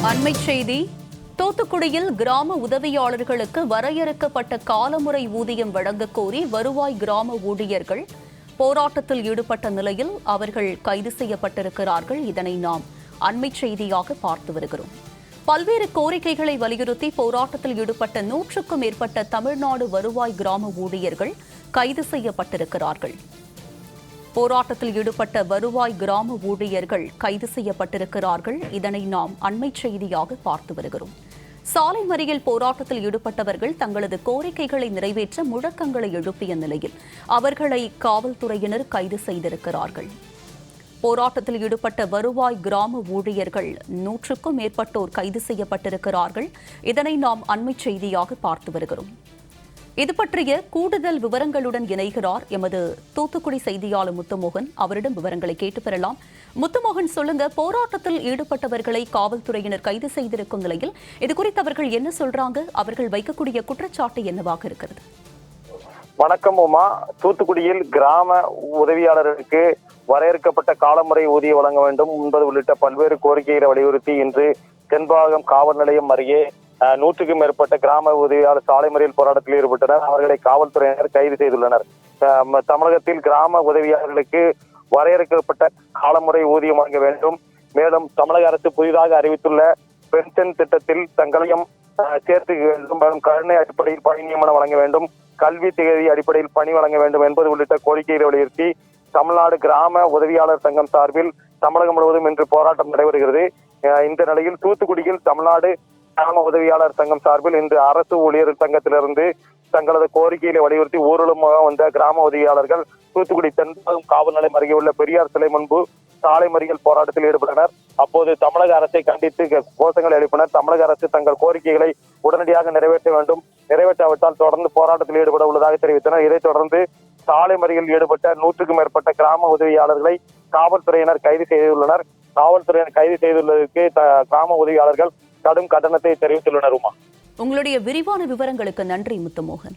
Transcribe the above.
அண்மைச் செய்தி. தூத்துக்குடியில் கிராம உதவியாளர்களுக்கு வரையறுக்கப்பட்ட காலமுறை ஊதியம் வழங்கக் கோரி வருவாய் கிராம ஊழியர்கள் போராட்டத்தில் ஈடுபட்ட நிலையில் அவர்கள் கைது செய்யப்பட்டிருக்கிறார்கள். இதனை நாம் அண்மைச் செய்தியாக பார்த்து வருகிறோம். பல்வேறு கோரிக்கைகளை வலியுறுத்தி போராட்டத்தில் ஈடுபட்ட 100க்கும் மேற்பட்ட தமிழ்நாடு வருவாய் கிராம ஊழியர்கள் கைது செய்யப்பட்டிருக்கிறார்கள். போராட்டத்தில் ஈடுபட்ட வருவாய் கிராம ஊழியர்கள் கைது செய்யப்பட்டிருக்கிறார்கள். இதனை நாம் அண்மைச் செய்தியாக பார்த்து வருகிறோம். சாலை மறியல் போராட்டத்தில் ஈடுபட்டவர்கள் தங்களது கோரிக்கைகளை நிறைவேற்ற முழக்கங்களை எழுப்பிய நிலையில் அவர்களை காவல்துறையினர் கைது செய்திருக்கிறார்கள். போராட்டத்தில் ஈடுபட்ட வருவாய் கிராம ஊழியர்கள் 100க்கும் மேற்பட்டோர் கைது செய்யப்பட்டிருக்கிறார்கள். இதனை நாம் அண்மைச் செய்தியாக பார்த்து வருகிறோம். இது பற்றிய கூடுதல் விவரங்களுடன் இணைகிறார் எமது தூத்துக்குடி செய்தியாளர் முத்துமோகன். அவரிடம் விவரங்களை கேட்டு பெறலாம். முத்துமோகன், சொல்லுங்க, போராட்டத்தில் ஈடுபட்டவர்களை காவல்துறையினர் கைது செய்திருக்கும் நிலையில் இது குறித்து அவர்கள் என்ன சொல்றாங்க? அவர்கள் வைக்கக்கூடிய குற்றச்சாட்டு என்னவாக இருக்கிறது? வணக்கம் உமா. தூத்துக்குடியில் கிராம உதவியாளர்களுக்கு வரையறுக்கப்பட்ட காலமுறை ஊதியம் வழங்க வேண்டும் என்பது உள்ளிட்ட பல்வேறு கோரிக்கைகளை வலியுறுத்தி இன்று தென்பாகம் காவல் நிலையம் அருகே 100க்கும் மேற்பட்ட கிராம உதவியாளர் சாலை மறியல் போராட்டத்தில் ஈடுபட்டனர். அவர்களை காவல்துறையினர் கைது செய்துள்ளனர். தமிழகத்தில் கிராம உதவியாளர்களுக்கு வரையறுக்கப்பட்ட காலமுறை ஊதியம் வழங்க வேண்டும். மேலும் தமிழக அரசு புதிதாக அறிவித்துள்ள பென்ஷன் திட்டத்தில் தங்களையும் சேர்த்து வேண்டும். மேலும் கருணை அடிப்படையில் பணி நியமனம் வழங்க வேண்டும். கல்வி தேதி அடிப்படையில் பணி வழங்க வேண்டும் என்பது உள்ளிட்ட கோரிக்கைகளை வலியுறுத்தி தமிழ்நாடு கிராம உதவியாளர் சங்கம் சார்பில் தமிழகம் முழுவதும் இன்று போராட்டம் நடைபெறுகிறது. இந்த நிலையில் தூத்துக்குடியில் தமிழ்நாடு கிராம உதவியாளர் சங்கம் சார்பில் இன்று அரசு ஊழியர் சங்கத்திலிருந்து தங்களது கோரிக்கைகளை வலியுறுத்தி ஊர்வலமாக வந்த கிராம உதவியாளர்கள் தூத்துக்குடி தென்பாகம் காவல் நிலையம் அருகே உள்ள பெரியார் சிலை முன்பு சாலை மறியல் போராட்டத்தில் ஈடுபட்டனர். அப்போது தமிழக அரசை கண்டித்து கோஷங்களை எழுப்பினர். தமிழக அரசு தங்கள் கோரிக்கைகளை உடனடியாக நிறைவேற்ற வேண்டும், நிறைவேற்றாவிட்டால் தொடர்ந்து போராட்டத்தில் ஈடுபட உள்ளதாக தெரிவித்தனர். இதைத் தொடர்ந்து சாலை மறியலில் ஈடுபட்ட 100க்கும் மேற்பட்ட கிராம உதவியாளர்களை காவல்துறையினர் கைது செய்துள்ளனர். காவல்துறையினர் கைது செய்துள்ளதற்கு கிராம உதவியாளர்கள் கடும் கண்டனத்தை தெரிவித்துள்ளனர். உங்களுடைய விரிவான விவரங்களுக்கு நன்றி முத்துமோகன்.